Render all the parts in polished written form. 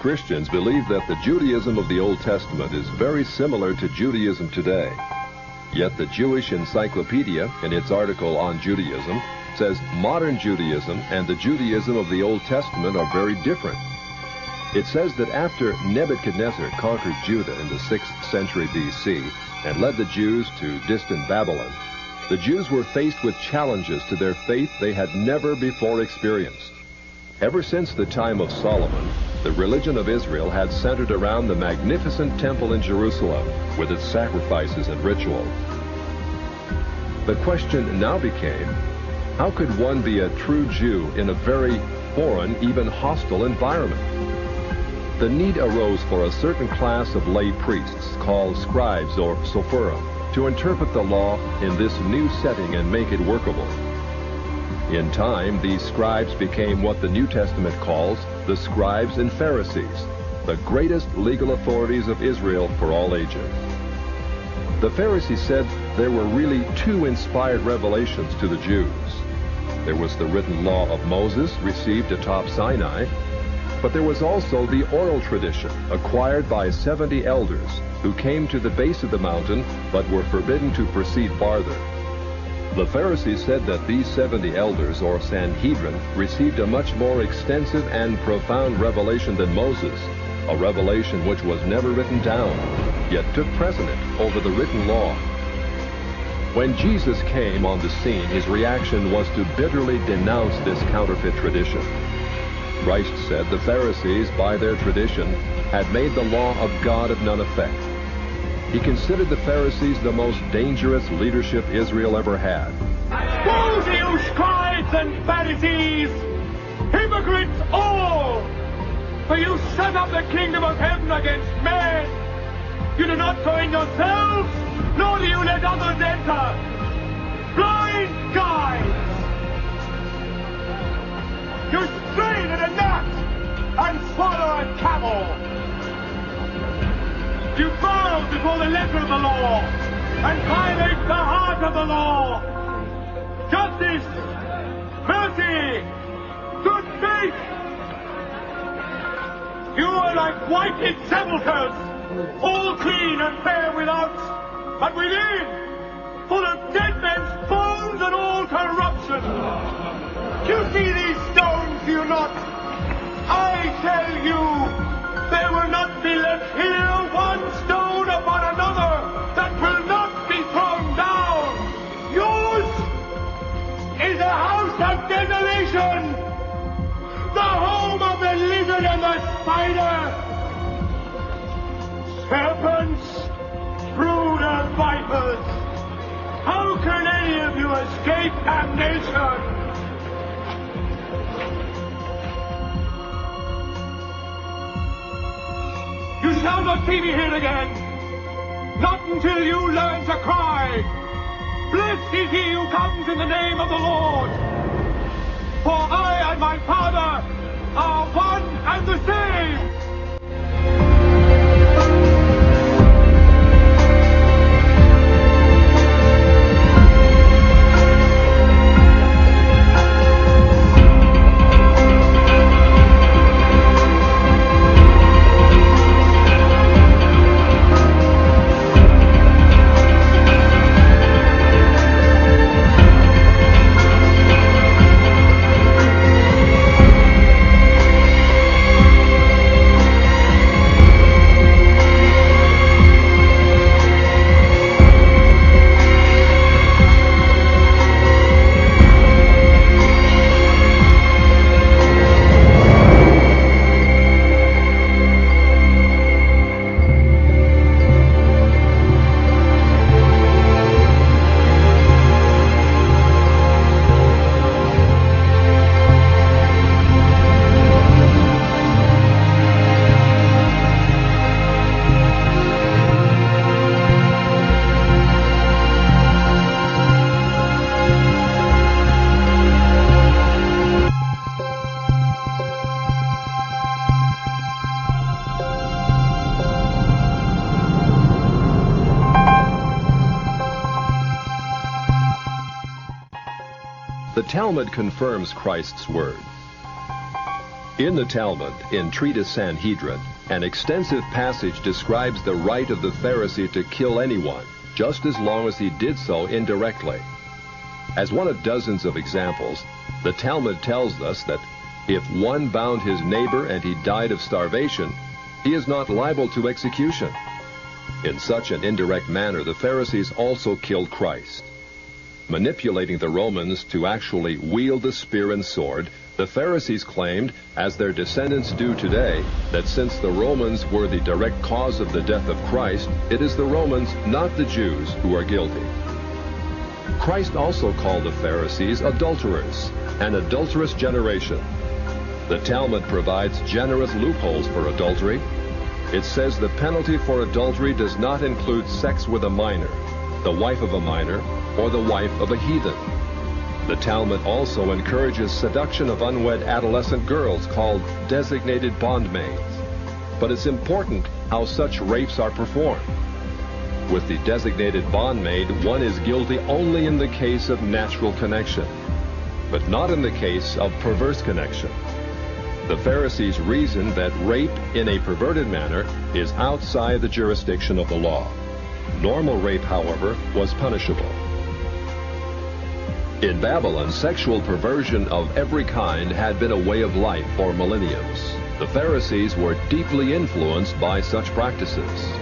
Christians believe that the Judaism of the Old Testament is very similar to Judaism today. Yet the Jewish Encyclopedia, in its article on Judaism, says modern Judaism and the Judaism of the Old Testament are very different. It says that after Nebuchadnezzar conquered Judah in the 6th century BC and led the Jews to distant Babylon, the Jews were faced with challenges to their faith they had never before experienced. Ever since the time of Solomon, the religion of Israel had centered around the magnificent temple in Jerusalem with its sacrifices and rituals. The question now became, how could one be a true Jew in a very foreign, even hostile environment? The need arose for a certain class of lay priests called scribes or sophorim to interpret the law in this new setting and make it workable. In time, these scribes became what the New Testament calls the scribes and Pharisees, the greatest legal authorities of Israel for all ages. The Pharisees said there were really two inspired revelations to the Jews. There was the written law of Moses received atop Sinai, but there was also the oral tradition acquired by 70 elders who came to the base of the mountain but were forbidden to proceed farther. The Pharisees said that these 70 elders, or Sanhedrin, received a much more extensive and profound revelation than Moses, a revelation which was never written down, yet took precedent over the written law. When Jesus came on the scene, his reaction was to bitterly denounce this counterfeit tradition. Christ said the Pharisees, by their tradition, had made the law of God of none effect. He considered the Pharisees the most dangerous leadership Israel ever had. Woe to you, scribes and Pharisees, hypocrites all! For you set up the kingdom of heaven against men. You do not go in yourselves, nor do you let others enter. Blind guides! You strain at a gnat and swallow a camel. You bow before the letter of the law and violate the heart of the law. Justice, mercy, good faith. You are like whited sepulchres, all clean and fair without, but within, full of dead men's bones and all corruption. You see these stones, do you not? I tell you, there will not be left here one stone upon another that will not be thrown down. Yours is a house of desolation, the home of the lizard and the spider. Serpents, brood of vipers, how can any of you escape damnation? You shall not see me here again, not until you learn to cry, blessed is he who comes in the name of the Lord. For I and my Father are one and the same. The Talmud confirms Christ's words. In the Talmud, in Treatise Sanhedrin, an extensive passage describes the right of the Pharisee to kill anyone, just as long as he did so indirectly. As one of dozens of examples, the Talmud tells us that if one bound his neighbor and he died of starvation, he is not liable to execution. In such an indirect manner, the Pharisees also killed Christ. Manipulating the Romans to actually wield the spear and sword, the Pharisees claimed, as their descendants do today, that since the Romans were the direct cause of the death of Christ, it is the Romans, not the Jews, who are guilty. Christ also called the Pharisees adulterers, an adulterous generation. The Talmud provides generous loopholes for adultery. It says the penalty for adultery does not include sex with a minor, the wife of a minor, or the wife of a heathen. The Talmud also encourages seduction of unwed adolescent girls called designated bondmaids. But it's important how such rapes are performed. With the designated bondmaid, one is guilty only in the case of natural connection, but not in the case of perverse connection. The Pharisees reasoned that rape in a perverted manner is outside the jurisdiction of the law. Normal rape, however, was punishable. In Babylon, sexual perversion of every kind had been a way of life for millenniums. The Pharisees were deeply influenced by such practices.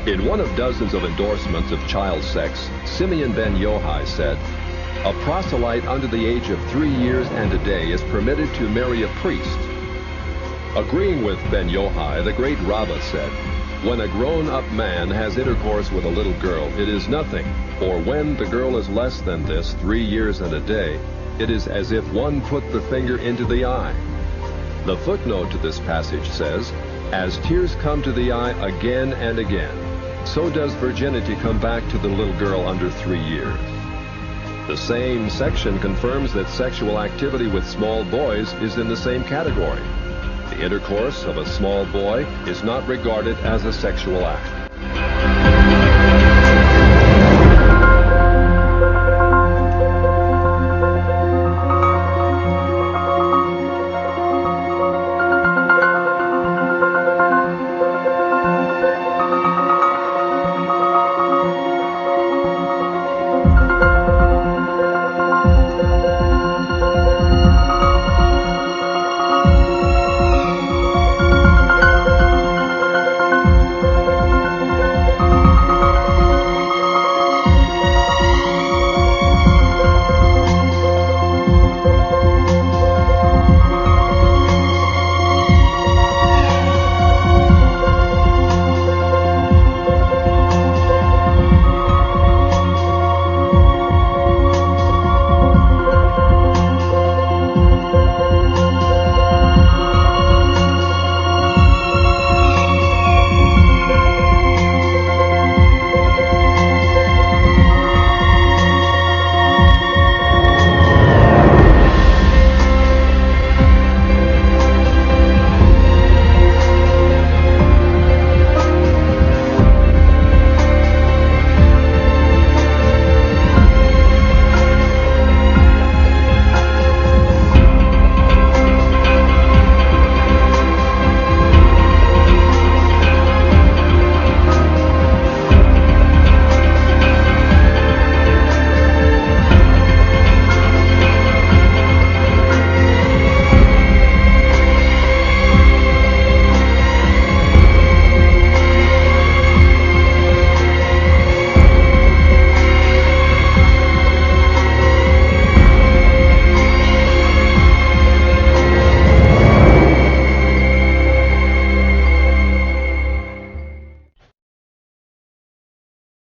In one of dozens of endorsements of child sex, Simeon ben Yochai said, "A proselyte under the age of 3 years and a day is permitted to marry a priest." Agreeing with ben Yochai, the great Rabbah said, "When a grown-up man has intercourse with a little girl, it is nothing, for when the girl is less than this, 3 years and a day, it is as if one put the finger into the eye." The footnote to this passage says, "As tears come to the eye again and again, so does virginity come back to the little girl under 3 years." The same section confirms that sexual activity with small boys is in the same category. The intercourse of a small boy is not regarded as a sexual act.